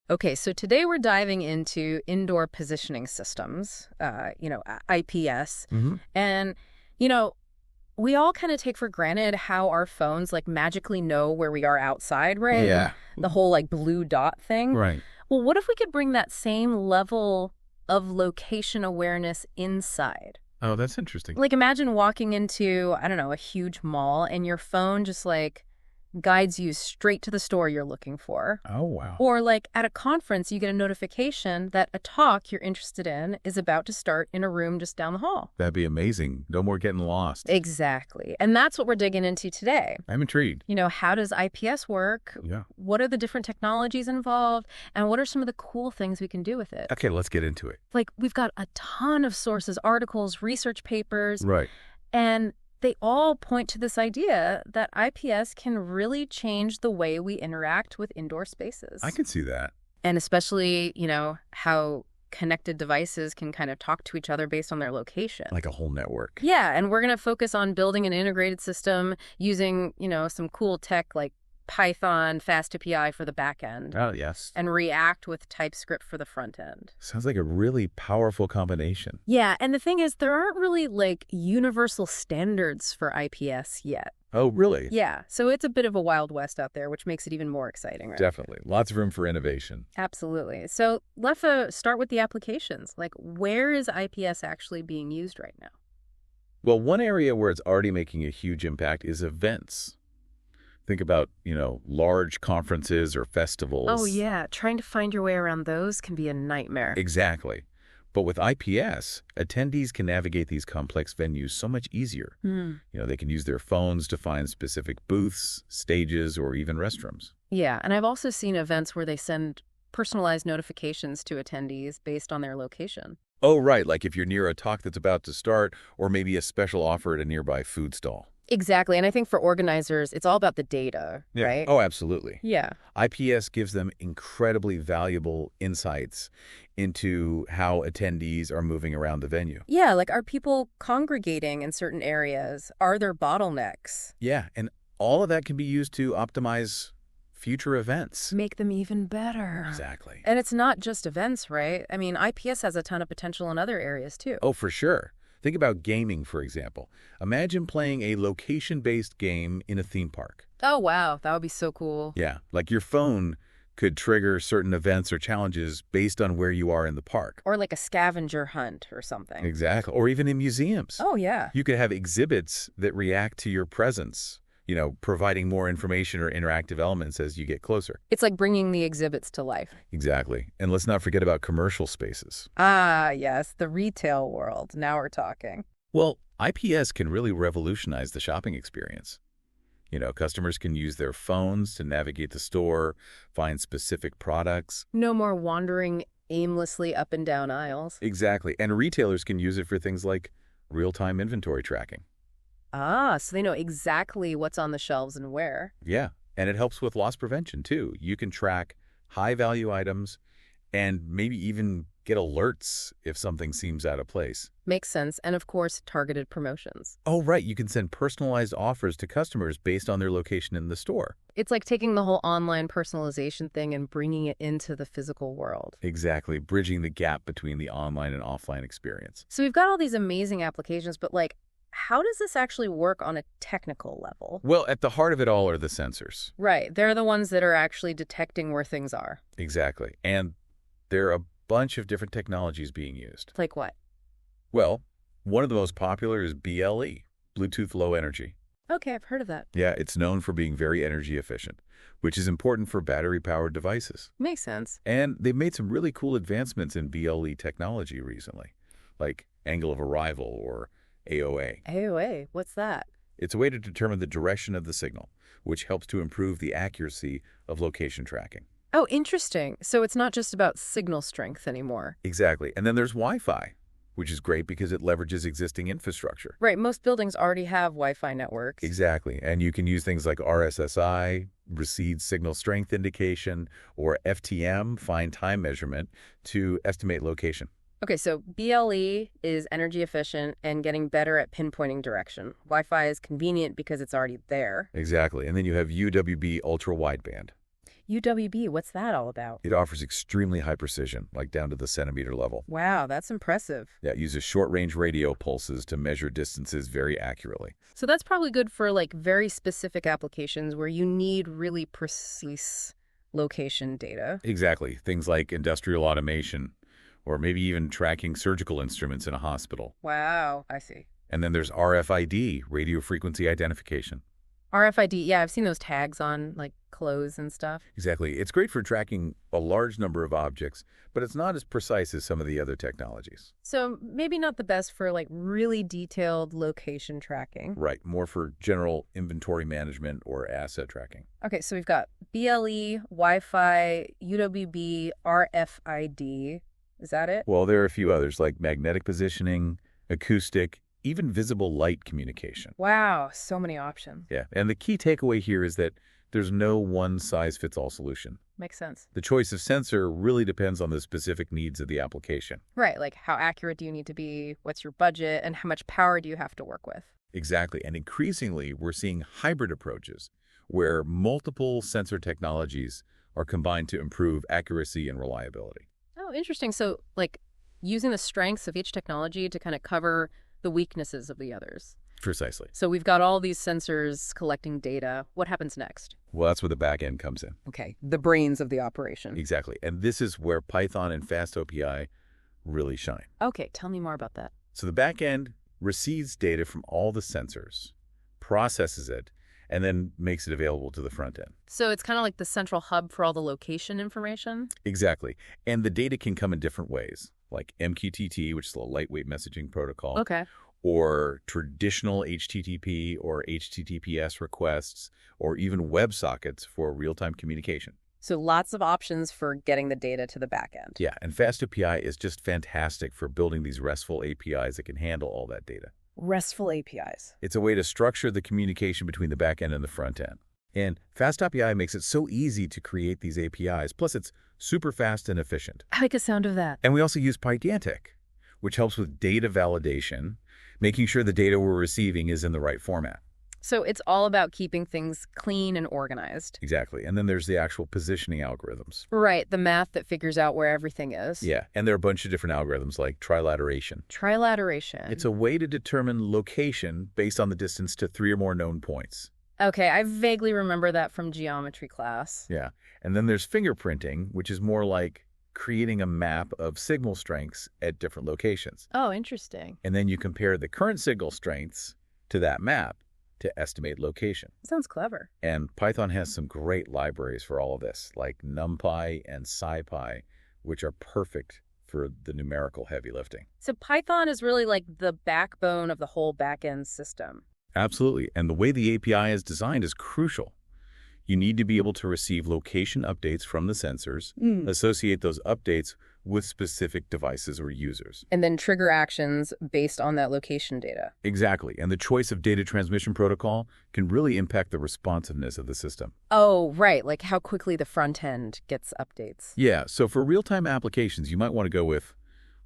Okay, so today we're diving into indoor positioning systems, IPS. And, you know, we all kind of take for granted how our phones like magically know where we are outside, right? And Yeah. the whole like blue dot thing. Right. Well, what if we could bring that same level of location awareness inside? Oh, that's interesting. Like imagine walking into, I don't know, a huge mall and your phone just like guides you straight to the store you're looking for. Oh, wow. Or like at a conference, you get a notification that a talk you're interested in is about to start in a room just down the hall. That'd be amazing. No more getting lost. Exactly. And that's what we're digging into today. I'm intrigued. How does IPS work? Yeah. What are the different technologies involved? And what are some of the cool things we can do with it? Okay, let's get into it. Like we've got a ton of sources, articles, research papers. Right. And they all point to this idea that IPS can really change the way we interact with indoor spaces. I can see that. And especially, how connected devices can kind of talk to each other based on their location. Like a whole network. Yeah, and we're going to focus on building an integrated system using, some cool tech like Python FastAPI for the back end. Oh, yes. And React with TypeScript for the front end. Sounds like a really powerful combination. Yeah, and the thing is, there aren't really like universal standards for IPS yet. Oh, really? Yeah, so it's a bit of a wild west out there, which makes it even more exciting, right? Definitely. Lots of room for innovation. Absolutely. So let's start with the applications. Like, where is IPS actually being used right now? Well, one area where it's already making a huge impact is events. Think about, large conferences or festivals. Oh, yeah. Trying to find your way around those can be a nightmare. Exactly. But with IPS, attendees can navigate these complex venues so much easier. They can use their phones to find specific booths, stages, or even restrooms. Yeah, and I've also seen events where they send personalized notifications to attendees based on their location. Oh, right, like if you're near a talk that's about to start, or maybe a special offer at a nearby food stall. Exactly, and I think for organizers, it's all about the data, right? Oh, absolutely. Yeah. IPS gives them incredibly valuable insights into how attendees are moving around the venue. Yeah, like are people congregating in certain areas? Are there bottlenecks? Yeah, and all of that can be used to optimize future events. Make them even better. Exactly. And it's not just events, right? I mean, IPS has a ton of potential in other areas, too. Oh, for sure. Think about gaming, for example. Imagine playing a location-based game in a theme park. Oh, wow. That would be so cool. Yeah, like your phone could trigger certain events or challenges based on where you are in the park. Or like a scavenger hunt or something. Exactly. Or even in museums. Oh, yeah. You could have exhibits that react to your presence, providing more information or interactive elements as you get closer. It's like bringing the exhibits to life. Exactly. And let's not forget about commercial spaces. Ah, yes, the retail world. Now we're talking. Well, IPS can really revolutionize the shopping experience. Customers can use their phones to navigate the store, find specific products. No more wandering aimlessly up and down aisles. Exactly. And retailers can use it for things like real-time inventory tracking. Ah, so they know exactly what's on the shelves and where. Yeah, and it helps with loss prevention, too. You can track high-value items and maybe even get alerts if something seems out of place. Makes sense. And of course, targeted promotions. Oh, right. You can send personalized offers to customers based on their location in the store. It's like taking the whole online personalization thing and bringing it into the physical world. Exactly. Bridging the gap between the online and offline experience. So we've got all these amazing applications, but how does this actually work on a technical level? Well, at the heart of it all are the sensors. Right. They're the ones that are actually detecting where things are. Exactly. And there are a bunch of different technologies being used. Like what? Well, one of the most popular is BLE, Bluetooth Low Energy. Okay, I've heard of that. Yeah, it's known for being very energy efficient, which is important for battery-powered devices. Makes sense. And they've made some really cool advancements in BLE technology recently, like angle of arrival or AOA. AOA, what's that? It's a way to determine the direction of the signal, which helps to improve the accuracy of location tracking. Oh, interesting. So it's not just about signal strength anymore. Exactly. And then there's Wi-Fi, which is great because it leverages existing infrastructure. Right. Most buildings already have Wi-Fi networks. Exactly. And you can use things like RSSI, receive signal strength indication, or FTM, fine time measurement, to estimate location. Okay, so BLE is energy efficient and getting better at pinpointing direction. Wi-Fi is convenient because it's already there. Exactly. And then you have UWB ultra-wideband. UWB, what's that all about? It offers extremely high precision, like down to the centimeter level. Wow, that's impressive. Yeah, it uses short-range radio pulses to measure distances very accurately. So that's probably good for like very specific applications where you need really precise location data. Exactly. Things like industrial automation, or maybe even tracking surgical instruments in a hospital. Wow, I see. And then there's RFID, radio frequency identification. RFID, yeah, I've seen those tags on like clothes and stuff. Exactly. It's great for tracking a large number of objects, but it's not as precise as some of the other technologies. So maybe not the best for like really detailed location tracking. Right. More for general inventory management or asset tracking. Okay, so we've got BLE, Wi-Fi, UWB, RFID. Is that it? Well, there are a few others like magnetic positioning, acoustic, even visible light communication. Wow, so many options. Yeah, and the key takeaway here is that there's no one-size-fits-all solution. Makes sense. The choice of sensor really depends on the specific needs of the application. Right, like how accurate do you need to be, what's your budget, and how much power do you have to work with? Exactly, and increasingly we're seeing hybrid approaches where multiple sensor technologies are combined to improve accuracy and reliability. Oh, interesting. So like using the strengths of each technology to kind of cover the weaknesses of the others. Precisely. So we've got all these sensors collecting data. What happens next? Well, that's where the back end comes in. Okay, the brains of the operation. Exactly. And this is where Python and FastAPI really shine. Okay, tell me more about that. So the back end receives data from all the sensors, processes it, and then makes it available to the front end. So it's kind of like the central hub for all the location information? Exactly. And the data can come in different ways, like MQTT, which is a lightweight messaging protocol. Okay. Or traditional HTTP or HTTPS requests, or even WebSockets for real-time communication. So lots of options for getting the data to the back end. Yeah, and FastAPI is just fantastic for building these RESTful APIs that can handle all that data. RESTful APIs. It's a way to structure the communication between the back end and the front end. And FastAPI makes it so easy to create these APIs, plus it's super fast and efficient. I like the sound of that. And we also use Pydantic, which helps with data validation, making sure the data we're receiving is in the right format. So it's all about keeping things clean and organized. Exactly. And then there's the actual positioning algorithms. Right, the math that figures out where everything is. Yeah, and there are a bunch of different algorithms like trilateration. Trilateration. It's a way to determine location based on the distance to 3 or more known points. Okay, I vaguely remember that from geometry class. Yeah, and then there's fingerprinting, which is more like creating a map of signal strengths at different locations. Oh, interesting. And then you compare the current signal strengths to that map to estimate location. Sounds clever. And Python has some great libraries for all of this, like NumPy and SciPy, which are perfect for the numerical heavy lifting. So Python is really like the backbone of the whole back-end system. Absolutely. And the way the API is designed is crucial. You need to be able to receive location updates from the sensors, associate those updates with specific devices or users. And then trigger actions based on that location data. Exactly. And the choice of data transmission protocol can really impact the responsiveness of the system. Oh, right. Like how quickly the front end gets updates. Yeah. So for real-time applications, you might want to go with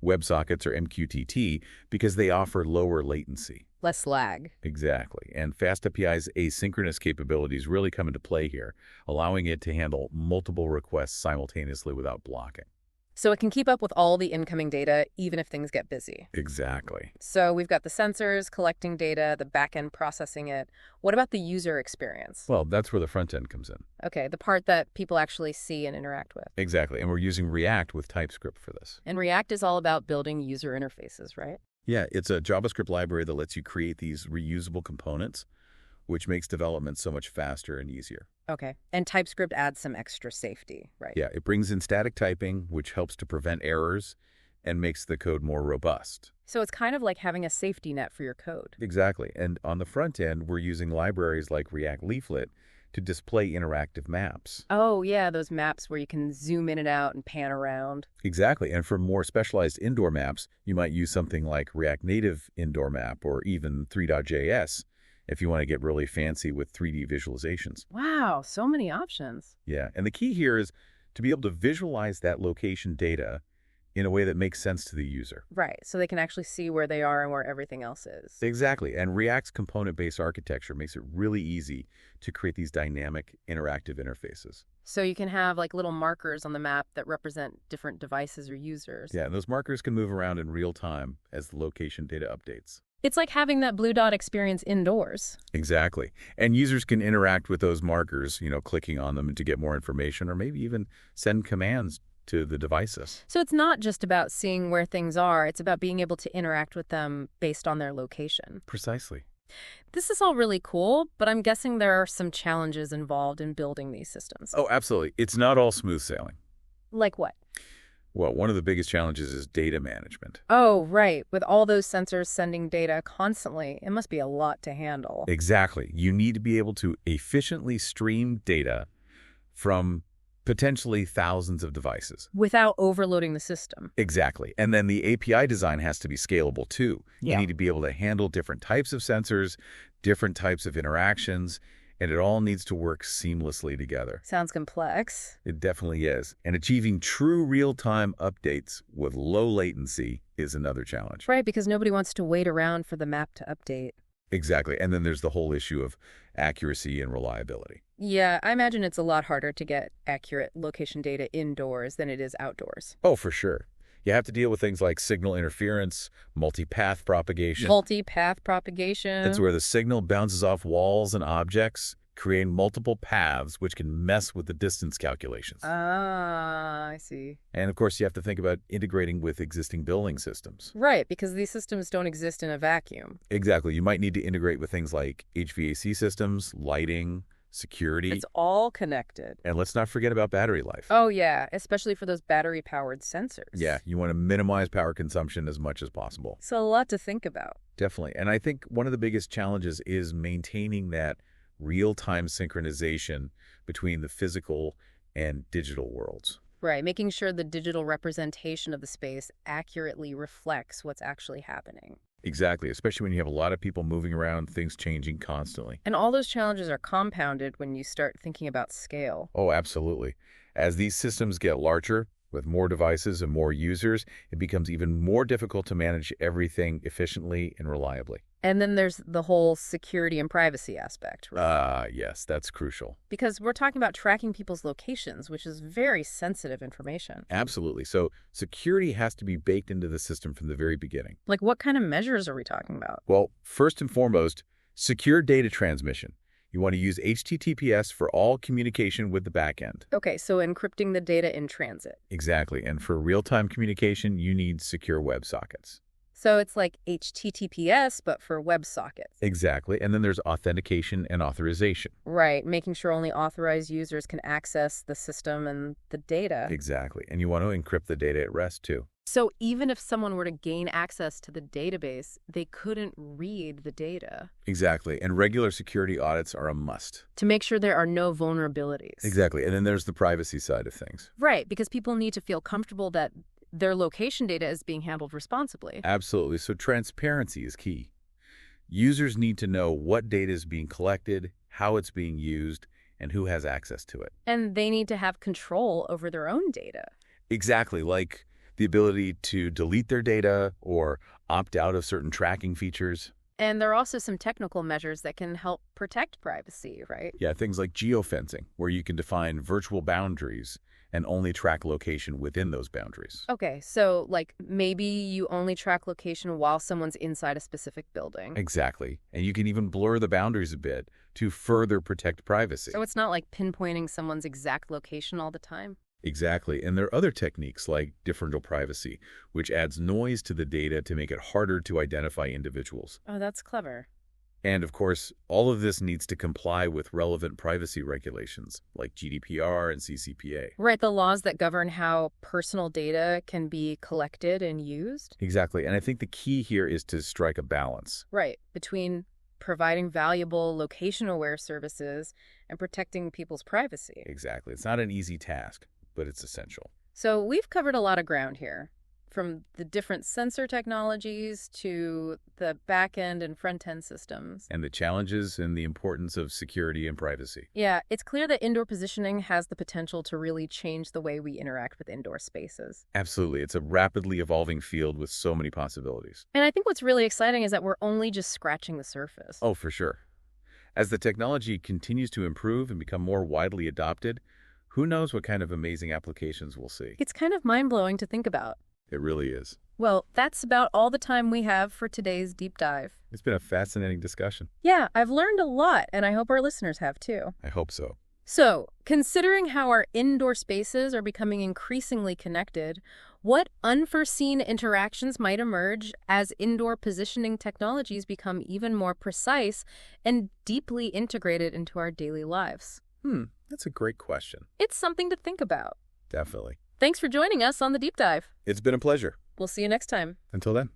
WebSockets or MQTT because they offer lower latency. Less lag. Exactly. And FastAPI's asynchronous capabilities really come into play here, allowing it to handle multiple requests simultaneously without blocking. So it can keep up with all the incoming data, even if things get busy. Exactly. So we've got the sensors collecting data, the back end processing it. What about the user experience? Well, that's where the front end comes in. Okay, the part that people actually see and interact with. Exactly. And we're using React with TypeScript for this. And React is all about building user interfaces, right? Yeah, it's a JavaScript library that lets you create these reusable components, which makes development so much faster and easier. Okay. And TypeScript adds some extra safety, right? Yeah, it brings in static typing, which helps to prevent errors and makes the code more robust. So it's kind of like having a safety net for your code. Exactly. And on the front end, we're using libraries like React Leaflet to display interactive maps. Oh, yeah, those maps where you can zoom in and out and pan around. Exactly. And for more specialized indoor maps, you might use something like React Native Indoor Map or even 3.js if you want to get really fancy with 3D visualizations. Wow, so many options. Yeah. And the key here is to be able to visualize that location data in a way that makes sense to the user. Right, so they can actually see where they are and where everything else is. Exactly. And React's component-based architecture makes it really easy to create these dynamic, interactive interfaces. So you can have like little markers on the map that represent different devices or users. Yeah, and those markers can move around in real time as the location data updates. It's like having that blue dot experience indoors. Exactly. And users can interact with those markers, clicking on them to get more information or maybe even send commands to the devices. So it's not just about seeing where things are, it's about being able to interact with them based on their location. Precisely. This is all really cool, but I'm guessing there are some challenges involved in building these systems. Oh, absolutely. It's not all smooth sailing. Like what? Well, one of the biggest challenges is data management. Oh, right. With all those sensors sending data constantly, it must be a lot to handle. Exactly. You need to be able to efficiently stream data from potentially thousands of devices. Without overloading the system. Exactly. And then the API design has to be scalable too. Yeah. You need to be able to handle different types of sensors, different types of interactions, and it all needs to work seamlessly together. Sounds complex. It definitely is. And achieving true real-time updates with low latency is another challenge. Right, because nobody wants to wait around for the map to update. Exactly. And then there's the whole issue of accuracy and reliability. Yeah, I imagine it's a lot harder to get accurate location data indoors than it is outdoors. Oh, for sure. You have to deal with things like signal interference, multipath propagation. Multipath propagation. That's where the signal bounces off walls and objects, creating multiple paths, which can mess with the distance calculations. Ah, I see. And of course, you have to think about integrating with existing building systems. Right, because these systems don't exist in a vacuum. Exactly. You might need to integrate with things like HVAC systems, lighting, security. It's all connected. And let's not forget about battery life. Oh, yeah, especially for those battery-powered sensors. Yeah, you want to minimize power consumption as much as possible. So a lot to think about. Definitely. And I think one of the biggest challenges is maintaining that real-time synchronization between the physical and digital worlds. Right, making sure the digital representation of the space accurately reflects what's actually happening. Exactly, especially when you have a lot of people moving around, things changing constantly. And all those challenges are compounded when you start thinking about scale. Oh, absolutely. As these systems get larger, with more devices and more users, it becomes even more difficult to manage everything efficiently and reliably. And then there's the whole security and privacy aspect. Right? Yes, that's crucial. Because we're talking about tracking people's locations, which is very sensitive information. Absolutely. So security has to be baked into the system from the very beginning. Like, what kind of measures are we talking about? Well, first and foremost, secure data transmission. You want to use HTTPS for all communication with the backend. Okay, so encrypting the data in transit. Exactly. And for real-time communication, you need secure WebSockets. So it's like HTTPS, but for WebSockets. Exactly. And then there's authentication and authorization. Right, making sure only authorized users can access the system and the data. Exactly. And you want to encrypt the data at rest, too. So even if someone were to gain access to the database, they couldn't read the data. Exactly. And regular security audits are a must. To make sure there are no vulnerabilities. Exactly. And then there's the privacy side of things. Right, because people need to feel comfortable that their location data is being handled responsibly. Absolutely. So transparency is key. Users need to know what data is being collected, how it's being used, and who has access to it. And they need to have control over their own data. Exactly. Like the ability to delete their data or opt out of certain tracking features. And there are also some technical measures that can help protect privacy, right? Yeah, things like geofencing, where you can define virtual boundaries and only track location within those boundaries. Okay, so like maybe you only track location while someone's inside a specific building. Exactly. And you can even blur the boundaries a bit to further protect privacy. So it's not like pinpointing someone's exact location all the time? Exactly. And there are other techniques like differential privacy, which adds noise to the data to make it harder to identify individuals. Oh, that's clever. And of course, all of this needs to comply with relevant privacy regulations like GDPR and CCPA. Right, the laws that govern how personal data can be collected and used. Exactly. And I think the key here is to strike a balance. Right, between providing valuable location-aware services and protecting people's privacy. Exactly. It's not an easy task, but it's essential. So we've covered a lot of ground here, from the different sensor technologies to the back-end and front-end systems. And the challenges and the importance of security and privacy. Yeah, it's clear that indoor positioning has the potential to really change the way we interact with indoor spaces. Absolutely. It's a rapidly evolving field with so many possibilities. And I think what's really exciting is that we're only just scratching the surface. Oh, for sure. As the technology continues to improve and become more widely adopted, Who knows what kind of amazing applications we'll see? It's kind of mind-blowing to think about. It really is. Well, that's about all the time we have for today's deep dive. It's been a fascinating discussion. Yeah, I've learned a lot, and I hope our listeners have too. I hope so. So, considering how our indoor spaces are becoming increasingly connected, what unforeseen interactions might emerge as indoor positioning technologies become even more precise and deeply integrated into our daily lives? That's a great question. It's something to think about. Definitely. Thanks for joining us on the Deep Dive. It's been a pleasure. We'll see you next time. Until then.